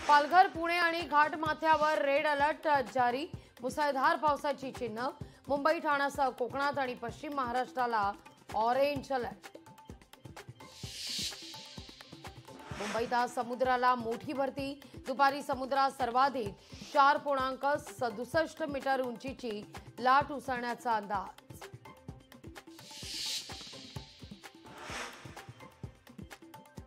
पालघर, पुणे आणि घाटमाथ्यावर red alert जारी। मुसळधार पावसाची चिन्ह। मुंबई, ठाण्यासह कोकणात आणि पश्चिम महाराष्ट्राला ऑरेंज अलर्ट। मुंबईत आज समुद्राला मोठी भरती। दुपारी समुद्रात सर्वाधिक 4.67 मीटर उंचीची लाट उसळण्याचा अंदाज।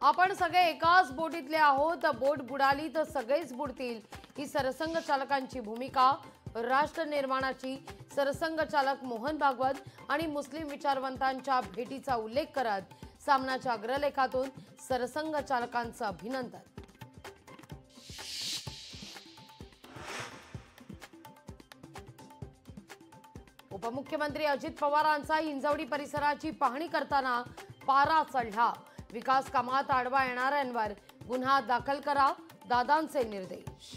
आपण सगळे एकाच बोटीतले आहोत। बोट बुडाली तर सगळेच बुडतील, ही सरसंघ चालकांची भूमिका। राष्ट्र निर्माणाची सरसंघ चालक मोहन भागवत आणि मुस्लिम विचारवंतांच्या भेटीचा उल्लेख करत सामनाच्या अग्रलेखातून सरसंघ चालकांचं अभिनंदन। उपमुख्यमंत्री अजित पवारांचा हिंजवडी परिसराची पाहणी करताना पारा चढला। विकास कामात आडवा येणाऱ्यांवर गुन्हा दाखल करा, दादांचे निर्देश।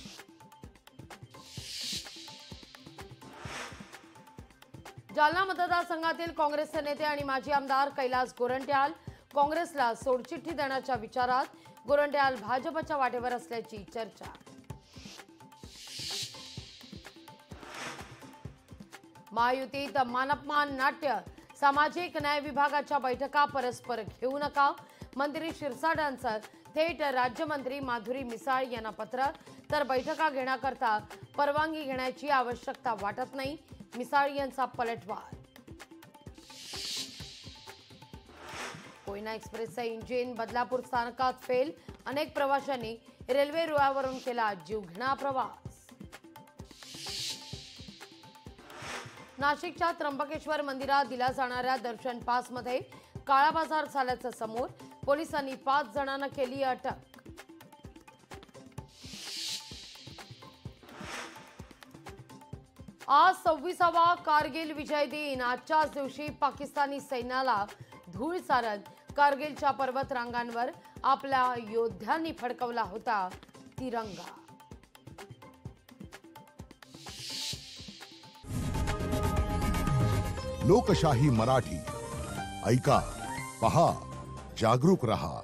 जालना मतदारसंघातील काँग्रेसचे नेते आणि माजी आमदार कैलास गोरंट्याल काँग्रेसला सोडचिठ्ठी देण्याच्या विचारात। गोरंट्याल भाजपच्या वाटेवर असल्याची चर्चा। महायुतीत मानपमान नाट्य। सामाजिक न्याय विभागाच्या बैठका परस्पर घेऊ नका। मंत्री शिरसाटांचं थेट राज्यमंत्री माधुरी मिसाळ यांना पत्र। तर बैठका घेण्याकरता परवानगी घेण्याची आवश्यकता वाटत नाही, मिसाळ यांचा पलटवार। कोयना एक्सप्रेसचं इंजिन बदलापूर स्थानकात फेल। अनेक प्रवाशांनी रेल्वे रुळावरून केला जीवघेणा प्रवास। नाशिकच्या त्र्यंबकेश्वर मंदिरात दिल्या जाणाऱ्या दर्शन पासमध्ये काळा बाजार झाल्याचं समोर। पोलिसांनी 5 जणांना केली अटक। आज 26वा कारगिल विजय दिन। आजच्याच दिवशी पाकिस्तानी सैन्याला धूळ सारत कारगिलच्या पर्वत रांगांवर आपल्या योद्ध्यांनी फडकवला होता तिरंगा। लोकशाही मराठी ऐका, पहा, जागरूक रहा।